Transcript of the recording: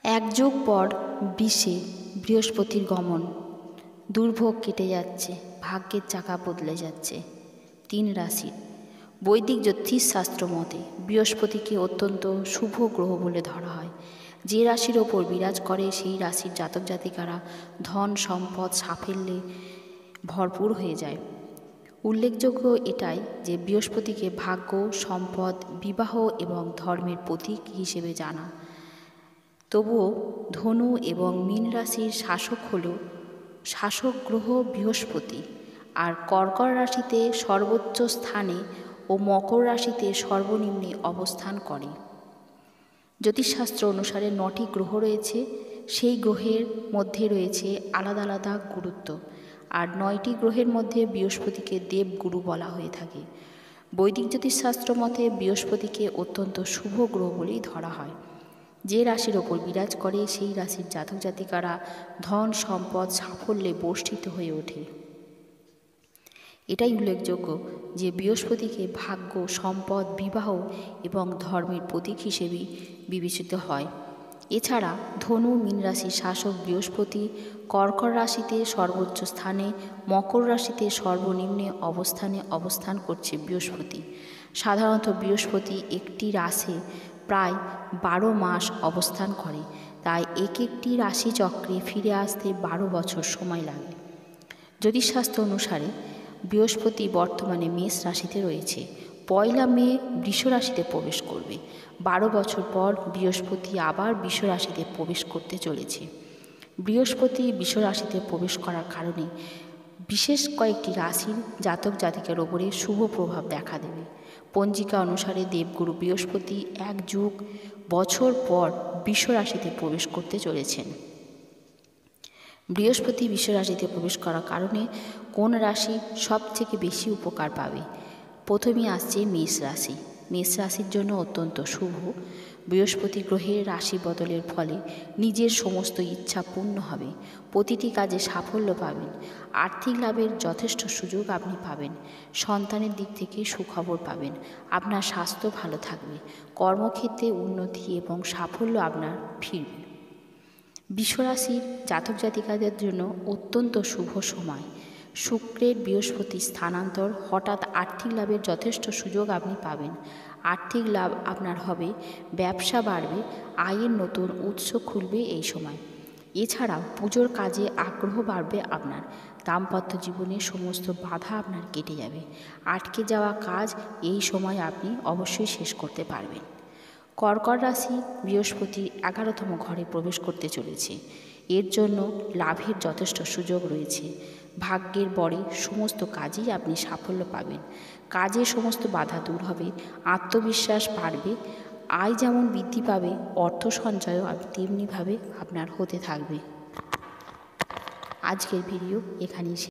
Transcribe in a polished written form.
এক যুগ পর বিশ্বে বৃহস্পতির গমন। দুর্ভোগ কেটে যাচ্ছে, ভাগ্যের চাকা বদলে যাচ্ছে। 3 রাশির বৈদিক জ্যোতিষশাস্ত্র মতে বৃহস্পতিকে অত্যন্ত শুভ গ্রহ বলে ধরা হয়। যে রাশির ওপর বিরাজ করে সেই রাশির জাতক জাতিকারা ধন সম্পদ সাফল্যে ভরপুর হয়ে যায়। উল্লেখযোগ্য এটাই যে বৃহস্পতিকে ভাগ্য, সম্পদ, বিবাহ এবং ধর্মের প্রতীক হিসেবে জানা। তবুও ধনু এবং মীন রাশির শাসক গ্রহ বৃহস্পতি, আর কর্কট রাশিতে সর্বোচ্চ স্থানে ও মকর রাশিতে সর্বনিম্নে অবস্থান করে। জ্যোতিষশাস্ত্র অনুসারে 9টি গ্রহ রয়েছে, সেই গ্রহের মধ্যে রয়েছে আলাদা আলাদা গুরুত্ব, আর 9টি গ্রহের মধ্যে বৃহস্পতিকে দেবগুরু বলা হয়ে থাকে। বৈদিক জ্যোতিষশাস্ত্র মতে বৃহস্পতিকে অত্যন্ত শুভ গ্রহ বলেই ধরা হয়। যে রাশির ওপর বিরাজ করে সেই রাশির জাতক জাতিকারা ধন সম্পদ সাফল্যে বর্ষিত হয়ে ওঠে। এটাই উল্লেখযোগ্য যে বৃহস্পতিকে ভাগ্য, সম্পদ, বিবাহ এবং ধর্মের প্রতীক হিসেবেই বিবেচিত হয়। এছাড়া ধনু মীন রাশির শাসক বৃহস্পতি কর্কট রাশিতে সর্বোচ্চ স্থানে, মকর রাশিতে সর্বনিম্নে অবস্থান করছে বৃহস্পতি। সাধারণত বৃহস্পতি একটি রাশি প্রায় 12 মাস অবস্থান করে, তাই একটি রাশিচক্রে ফিরে আসতে 12 বছর সময় লাগে। জ্যোতিষশাস্ত্র অনুসারে বৃহস্পতি বর্তমানে মেষ রাশিতে রয়েছে। 1 মে বৃষ রাশিতে প্রবেশ করবে। 12 বছর পর বৃহস্পতি আবার বৃষ রাশিতে প্রবেশ করতে চলেছে। বৃহস্পতি বৃষ রাশিতে প্রবেশ করার কারণে বিশেষ কয়েকটি রাশির জাতক জাতিকার ওপরে শুভ প্রভাব দেখা দেবে। পঞ্জিকা অনুসারে দেবগুরু বৃহস্পতি 1 যুগ বছর পর বৃষ রাশিতে প্রবেশ করতে চলেছেন। বৃহস্পতি বৃষ রাশিতে প্রবেশ করার কারণে কোন রাশি সবথেকে বেশি উপকার পাবে? প্রথমেই আসছে মেষ রাশি। মেষ রাশির জন্য অত্যন্ত শুভ। বৃহস্পতি গ্রহের রাশি বদলের ফলে নিজের সমস্ত ইচ্ছা পূর্ণ হবে। প্রতিটি কাজে সাফল্য পাবেন। আর্থিক লাভের যথেষ্ট সুযোগ আপনি পাবেন। সন্তানের দিক থেকে সুখবর পাবেন। আপনার স্বাস্থ্য ভালো থাকবে। কর্মক্ষেত্রে উন্নতি এবং সাফল্য আপনার ফিরবে। বৃষ রাশির জাতক জাতিকাদের জন্য অত্যন্ত শুভ সময়। শুক্রের বৃহস্পতি স্থানান্তর হঠাৎ আর্থিক লাভের যথেষ্ট সুযোগ আপনি পাবেন। আর্থিক লাভ আপনার হবে, ব্যবসা বাড়বে, আয়ের নতুন উৎস খুলবে এই সময়। এছাড়াও পুজোর কাজে আগ্রহ বাড়বে আপনার। দাম্পত্য জীবনে সমস্ত বাধা আপনার কেটে যাবে। আটকে যাওয়া কাজ এই সময় আপনি অবশ্যই শেষ করতে পারবেন। কর্কট রাশি বৃহস্পতির 11তম ঘরে প্রবেশ করতে চলেছে। এর জন্য লাভের যথেষ্ট সুযোগ রয়েছে। ভাগ্যের বরে সমস্ত কাজেই আপনি সাফল্য পাবেন। কাজে সমস্ত বাধা দূর হবে, আত্মবিশ্বাস বাড়বে, আয় যেমন বৃদ্ধি পাবে, অর্থ সঞ্চয়ও তেমনিভাবে আপনার হতে থাকবে। আজকের ভিডিও এখানেই শেষ।